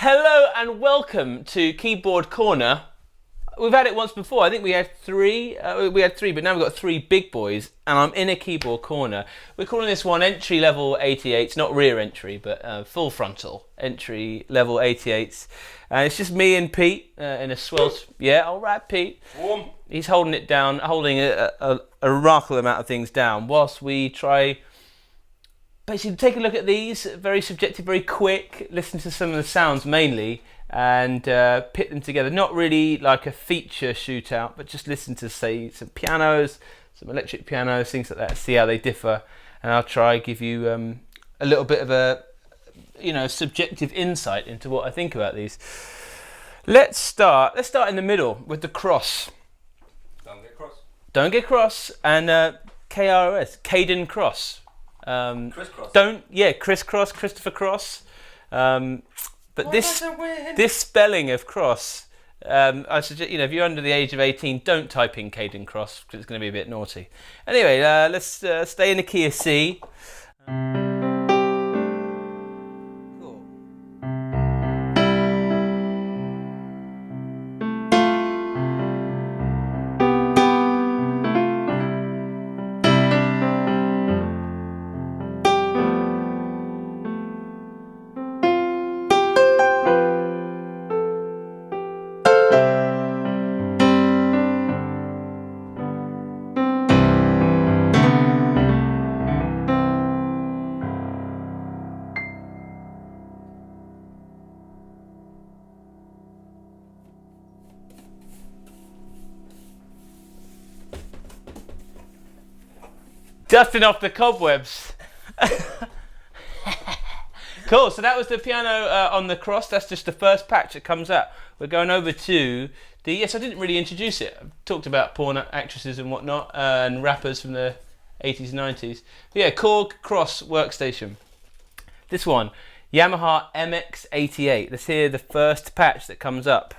Hello and welcome to Keyboard Corner. We've had it once before. I think we had three. But now we've got three big boys, and I'm in a keyboard corner. We're calling this one entry level 88s, not rear entry, but full frontal entry level 88s. And it's just me and Pete in a swell. Yeah, all right, Pete. Warm. He's holding it down, holding a remarkable amount of things down, whilst we try. Basically, take a look at these, very subjective, very quick, listen to some of the sounds mainly, and pit them together. Not really like a feature shootout, but just listen to, say, some pianos, some electric pianos, things like that, see how they differ. And I'll try give you a little bit of a, subjective insight into what I think about these. Let's start in the middle with the cross. Don't get cross. Don't get cross, and KROS, Caden Cross. Crisscross. Crisscross, Christopher Cross. But this spelling of cross, I suggest, if you're under the age of 18, don't type in Caden Cross because it's going to be a bit naughty. Anyway, let's stay in the key of C. Dusting off the cobwebs. Cool, so that was the piano on the cross. That's just the first patch that comes up. We're going over to the, yes, I didn't really introduce it. I've talked about porn actresses and whatnot, and rappers from the 80s and 90s. But yeah, Korg Cross workstation. This one, Yamaha MX88. Let's hear the first patch that comes up.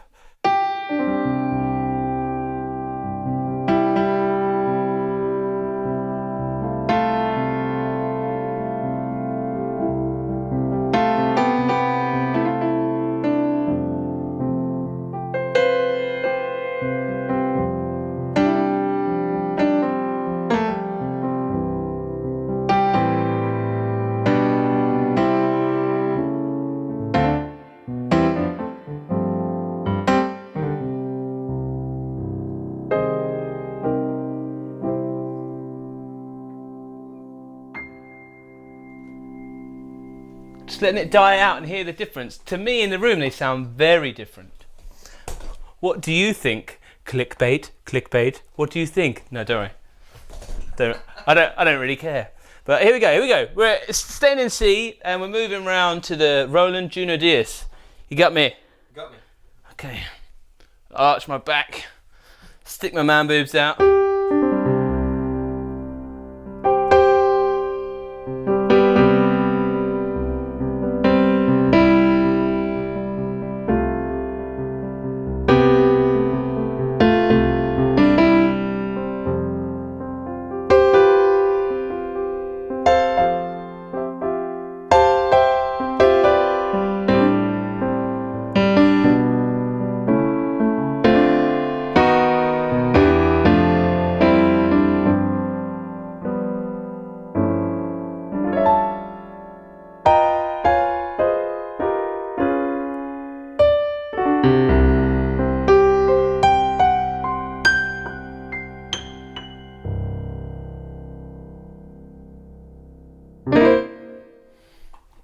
Just letting it die out and hear the difference. To me in the room they sound very different. What do you think? Clickbait, clickbait. What do you think? No, don't worry. I don't really care. But here we go. We're staying in C and we're moving round to the Roland Juno Diaz. You got me? Got me. Okay. Arch my back. Stick my man boobs out.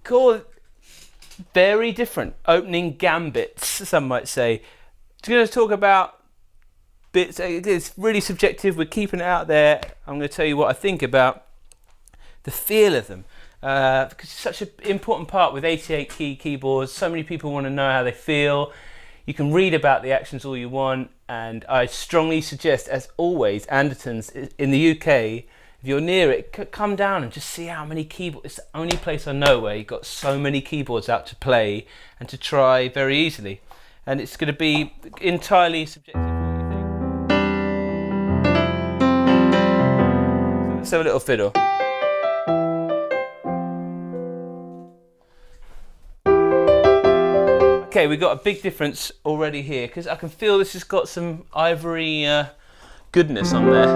Cool. Very different. Opening gambits, some might say. I'm going to talk about bits. It's really subjective. We're keeping it out there. I'm going to tell you what I think about the feel of them. Because it's such an important part with 88 key keyboards. So many people want to know how they feel. You can read about the actions all you want. And I strongly suggest, as always, Anderton's in the UK, if you're near it, come down and just see how many keyboards. It's the only place I know where you've got so many keyboards out to play and to try very easily. And it's going to be entirely subjective. What do you think? Let's have a little fiddle. Okay, we've got a big difference already here because I can feel this has got some ivory goodness on there.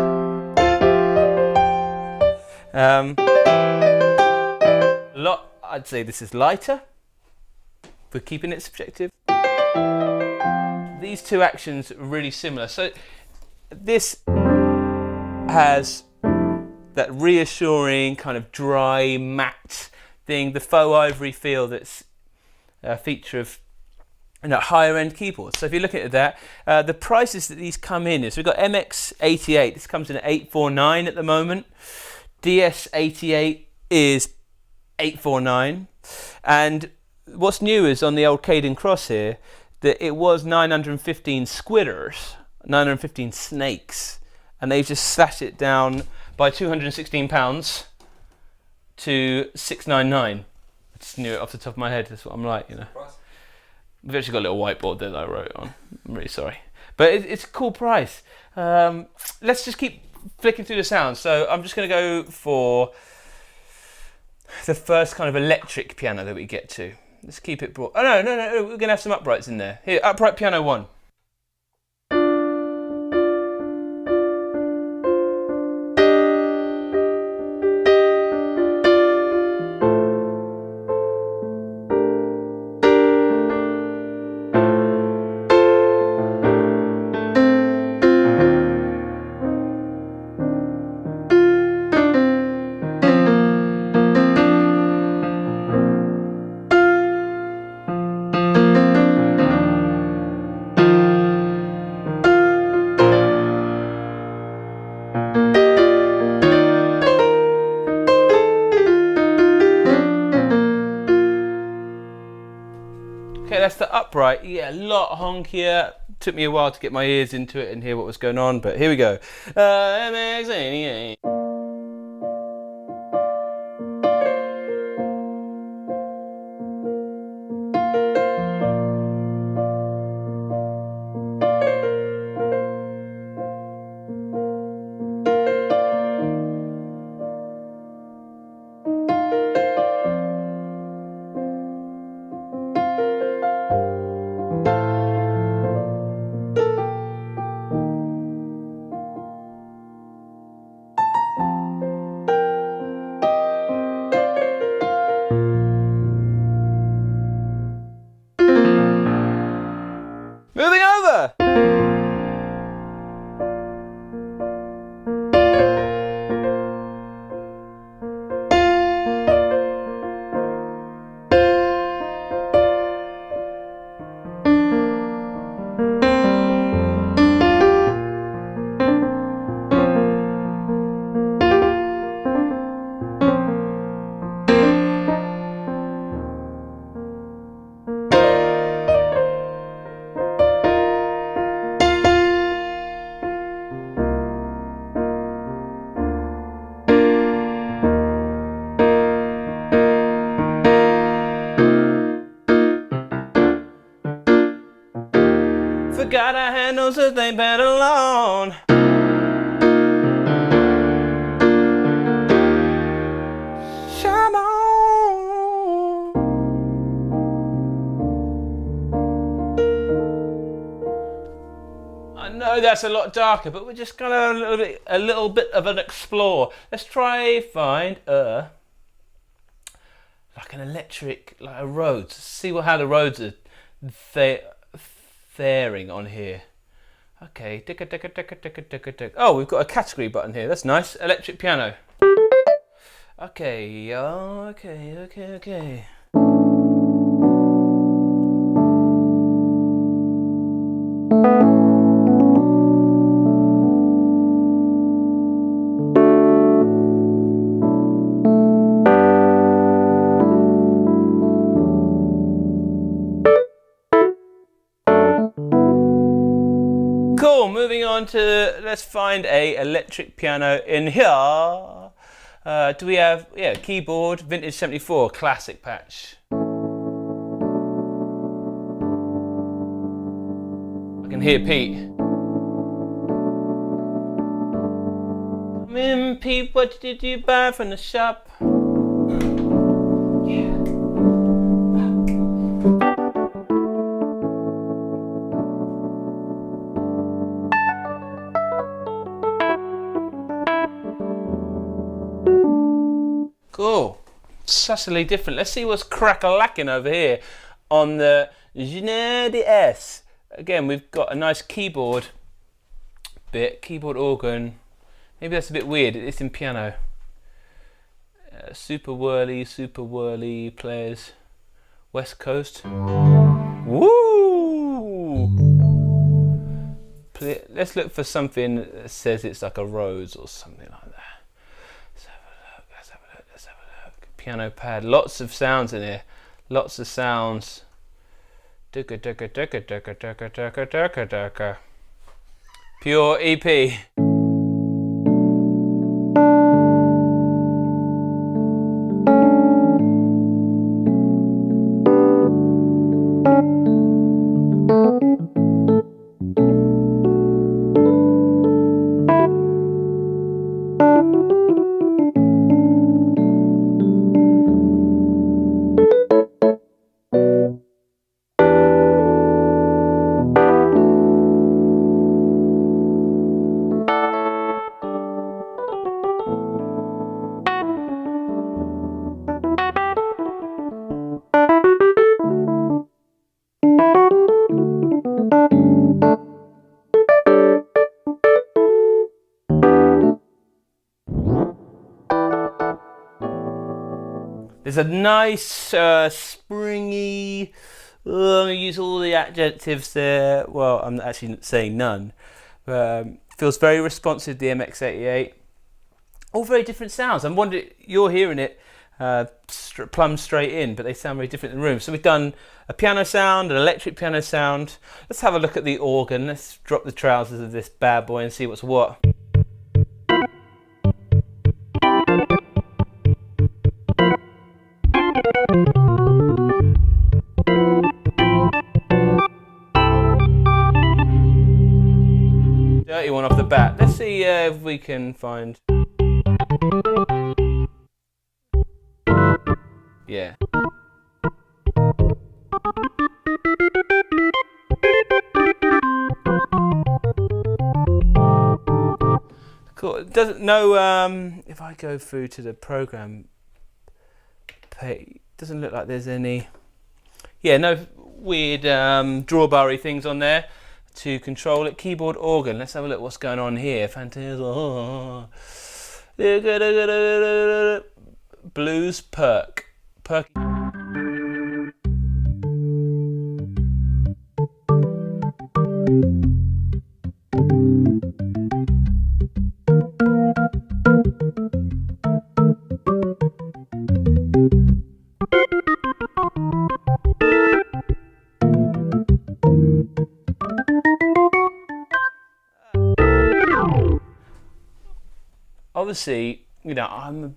I'd say this is lighter. We're keeping it subjective. These two actions are really similar. So this has that reassuring kind of dry matte thing, the faux ivory feel that's a feature of higher end keyboards. So if you're looking at that, the prices that these come in is we've got MX88. This comes in at 849 at the moment. DS88 is 849, and what's new is on the old Caden Cross here that it was 915 squidders, 915 snakes, and they've just slashed it down by £216 to 699. I just knew it off the top of my head. That's what I'm like, We've actually got a little whiteboard there that I wrote on. I'm really sorry, but it's a cool price. Let's just keep flicking through the sounds. So I'm just going to go for the first kind of electric piano that we get to. Let's keep it broad. Oh no, we're going to have some uprights in there. Here, upright piano 1. Okay, that's the upright. Yeah, a lot honkier. Took me a while to get my ears into it and hear what was going on, but here we go. Moving over! Forgot I had no such thing but alone. Come on. I know that's a lot darker, but we're just gonna a little bit of an explore. Let's try find like an electric, like a Rhodes. See how the Rhodes are faring on here. Okay, oh, we've got a category button here. That's nice. Electric piano. Okay, okay. Cool, moving on to, let's find a electric piano in here. Do we have, yeah, keyboard, vintage 74, classic patch. I can hear Pete. Come in, Pete, what did you buy from the shop? subtly different. Let's see what's crack-a-lacking over here on the Gene DS. Again, we've got a nice keyboard bit, keyboard organ. Maybe that's a bit weird. It's in piano. Super whirly players. West Coast. Woo! Let's look for something that says it's like a rose or something like that. Let's have a look. Piano pad. Lots of sounds in here. Lots of sounds. Pure EP. There's a nice springy, I'm going to use all the adjectives there, well I'm actually saying none, feels very responsive, the MX-88. All very different sounds. I'm wondering, you're hearing it plumb straight in, but they sound very different in the room. So we've done a piano sound, an electric piano sound. Let's have a look at the organ. Let's drop the trousers of this bad boy and see what's what. Dirty one off the bat. Let's see if we can find. Yeah. Cool. It doesn't know if I go through to the program page, doesn't look like there's any. Yeah, no weird drawbar-y things on there to control it. Keyboard organ. Let's have a look what's going on here. Fantasy. Blues perk. Obviously, you know,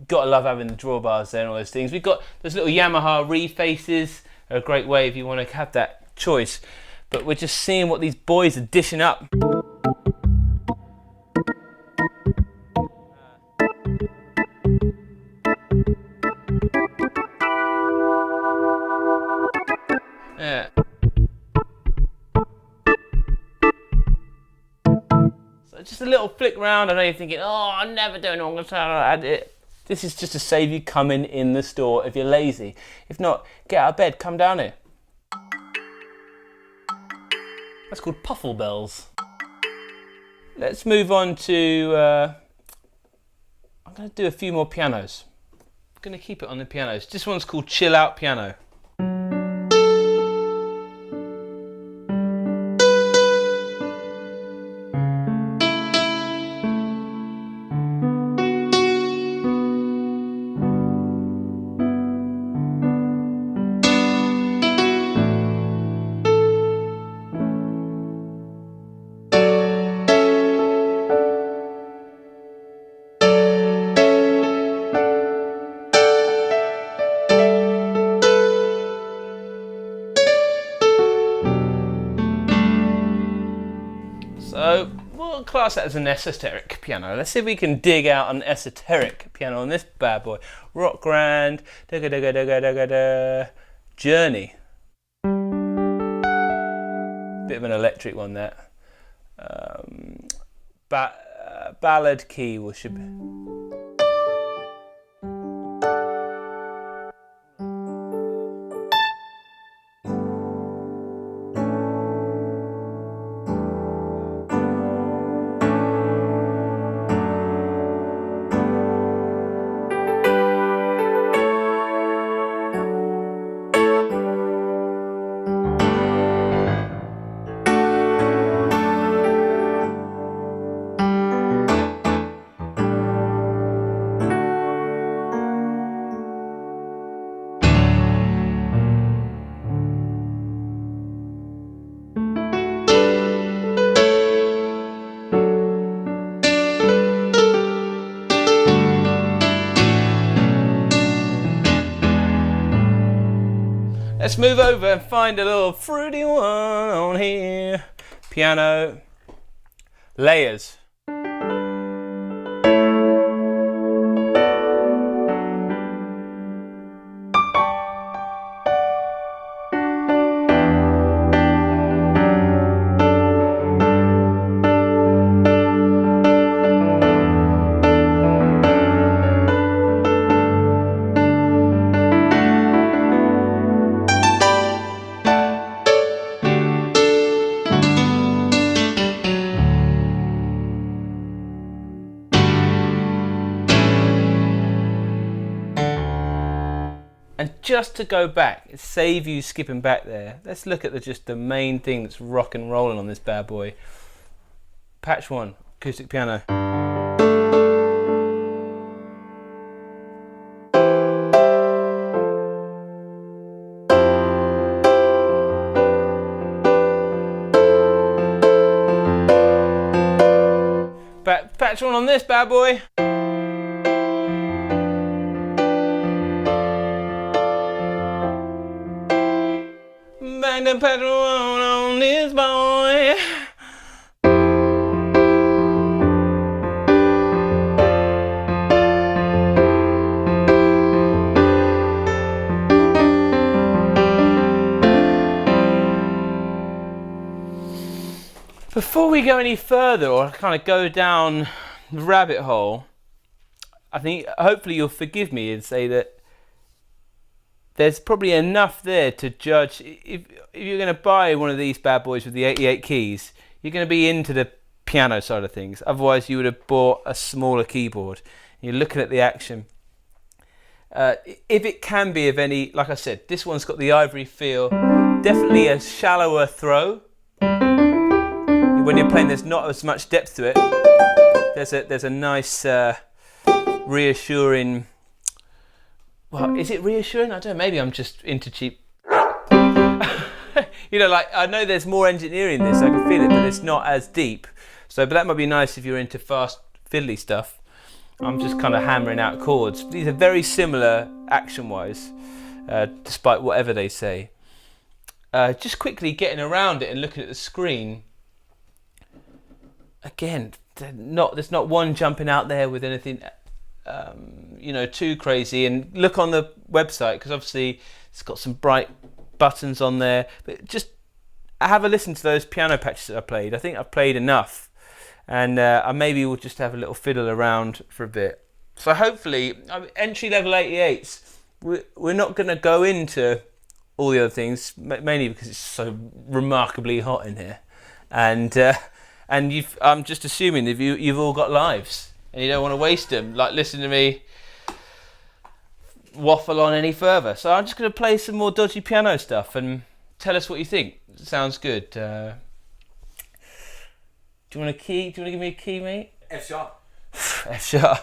gotta love having the drawbars there and all those things. We've got those little Yamaha refaces, are a great way if you want to have that choice. But we're just seeing what these boys are dishing up. Yeah. So just a little flick round. I know you're thinking, oh, I'm never doing all this. This is just to save you coming in the store if you're lazy. If not, get out of bed, come down here. That's called Puffle Bells. Let's move on to, I'm going to do a few more pianos. I'm going to keep it on the pianos. This one's called Chill Out Piano. So we'll class that as an esoteric piano. Let's see if we can dig out an esoteric piano on this bad boy. Rock Grand, Journey. Bit of an electric one there. Ballad key should be. Let's move over and find a little fruity one on here. Piano. Layers. And just to go back, save you skipping back there, let's look at just the main thing that's rock and rolling on this bad boy. Patch 1, acoustic piano. Patch 1 on this bad boy. Bang the pedal on this boy. Before we go any further or kind of go down the rabbit hole, I think hopefully you'll forgive me and say that there's probably enough there to judge. If you're going to buy one of these bad boys with the 88 keys, you're going to be into the piano side of things. Otherwise, you would have bought a smaller keyboard. You're looking at the action. If it can be of any, like I said, this one's got the ivory feel. Definitely a shallower throw. When you're playing, there's not as much depth to it. There's a nice reassuring. Well, is it reassuring? I don't know, maybe I'm just into cheap. You know, like, I know there's more engineering in this, I can feel it, but it's not as deep. So, but that might be nice if you're into fast fiddly stuff. I'm just kind of hammering out chords. These are very similar action-wise, despite whatever they say. Just quickly getting around it and looking at the screen. Again, there's not one jumping out there with anything you know, too crazy. And look on the website, because obviously it's got some bright buttons on there, but just have a listen to those piano patches that I played. I think I've played enough, and I maybe will just have a little fiddle around for a bit. So hopefully, entry level 88s, we're not going to go into all the other things, mainly because it's so remarkably hot in here, and I'm just assuming that you've all got lives and you don't want to waste them, like listen to me waffle on any further. So I'm just going to play some more dodgy piano stuff and tell us what you think. Sounds good. Do you want a key? Do you want to give me a key, mate? F sharp. F sharp.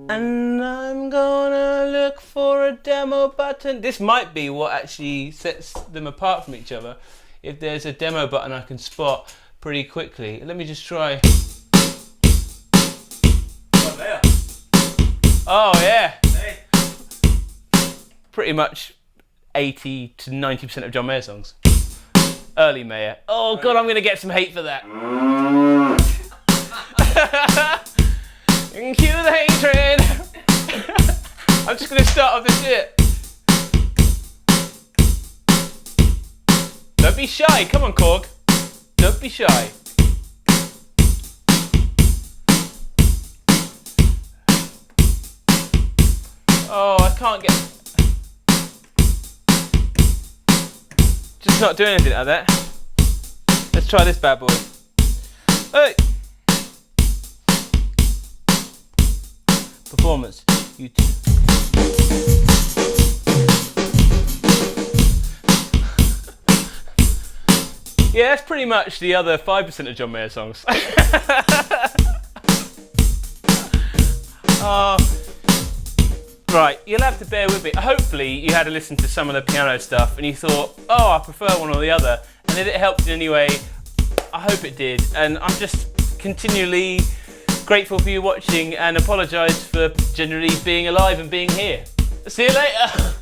And I'm gonna look for a demo button. This might be what actually sets them apart from each other. If there's a demo button I can spot pretty quickly. Let me just try. Oh, there. Oh yeah. Hey. Pretty much 80 to 90% of John Mayer songs. Early Mayer. Oh god, I'm gonna get some hate for that. Cue the hatred. I'm just gonna start off this bit. Don't be shy. Come on, Korg. Don't be shy. Oh, I can't get. Just not doing anything like that. Let's try this bad boy. Hey. Performance. YouTube. Yeah, that's pretty much the other 5% of John Mayer songs. Right, you'll have to bear with me. Hopefully you had to listen to some of the piano stuff and you thought, oh, I prefer one or the other. And if it helped in any way, I hope it did. And I'm just continually grateful for you watching and apologise for generally being alive and being here. See you later.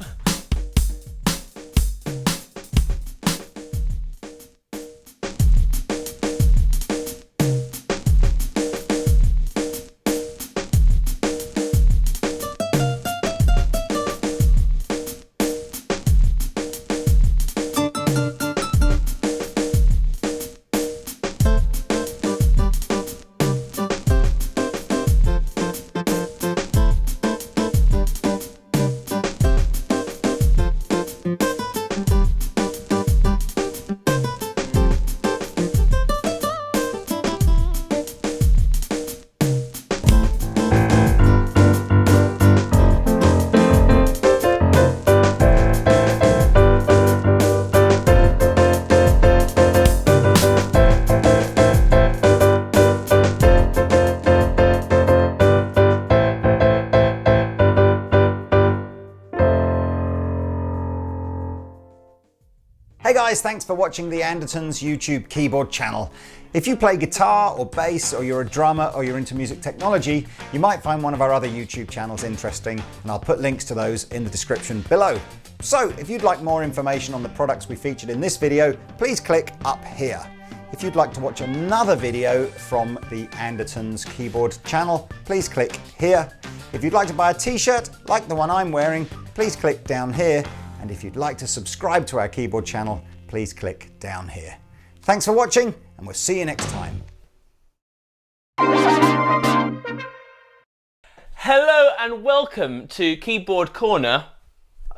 Hey guys, thanks for watching the Andertons YouTube keyboard channel. If you play guitar or bass, or you're a drummer, or you're into music technology, you might find one of our other YouTube channels interesting, and I'll put links to those in the description below. So if you'd like more information on the products we featured in this video, please click up here. If you'd like to watch another video from the Andertons keyboard channel, please click here. If you'd like to buy a t-shirt like the one I'm wearing, please click down here. And if you'd like to subscribe to our keyboard channel, please click down here. Thanks for watching, and we'll see you next time. Hello and welcome to Keyboard Corner.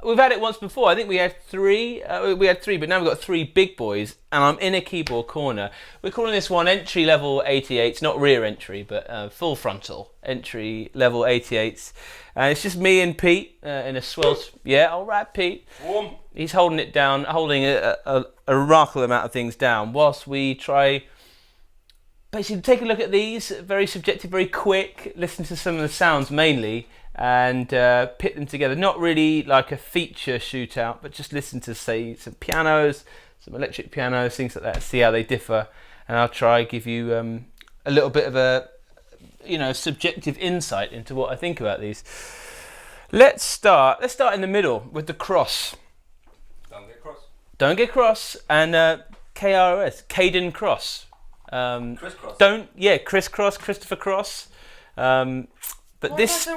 We've had it once before. I think we had three. But now we've got three big boys, and I'm in a keyboard corner. We're calling this one entry level 88s, not rear entry, but full frontal entry level 88s. And it's just me and Pete in a swell. Yeah, all right, Pete. Warm. He's holding it down, holding a remarkable amount of things down, whilst we try. Basically, take a look at these. Very subjective, very quick. Listen to some of the sounds mainly. And pit them together. Not really like a feature shootout, but just listen to, say, some pianos, some electric pianos, things like that, see how they differ. And I'll try give you a little bit of a, subjective insight into what I think about these. Let's start in the middle with the cross. Don't get cross. Don't get cross, and KROS, Caden Cross. Crisscross. Crisscross, Christopher Cross. But this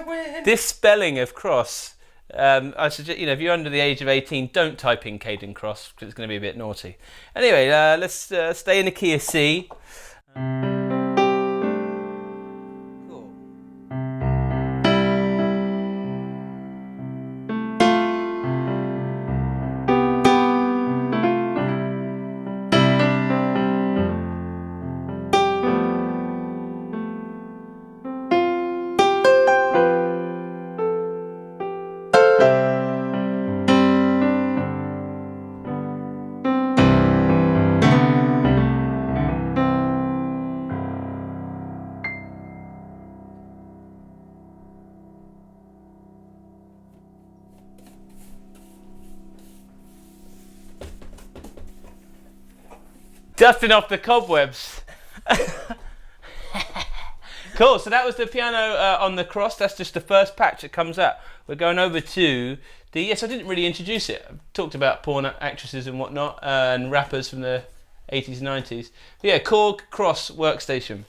spelling of cross, I suggest, if you're under the age of 18, don't type in Caden Cross because it's going to be a bit naughty. Anyway, let's stay in the key of C. Cool. Dusting off the cobwebs. Cool, so that was the piano on the Cross. That's just the first patch that comes out. We're going over to the... Yes, I didn't really introduce it. I talked about porn actresses and whatnot, and rappers from the 80s and 90s. But yeah, Korg Cross workstation.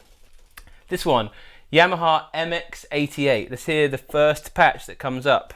This one, Yamaha MX88. Let's hear the first patch that comes up.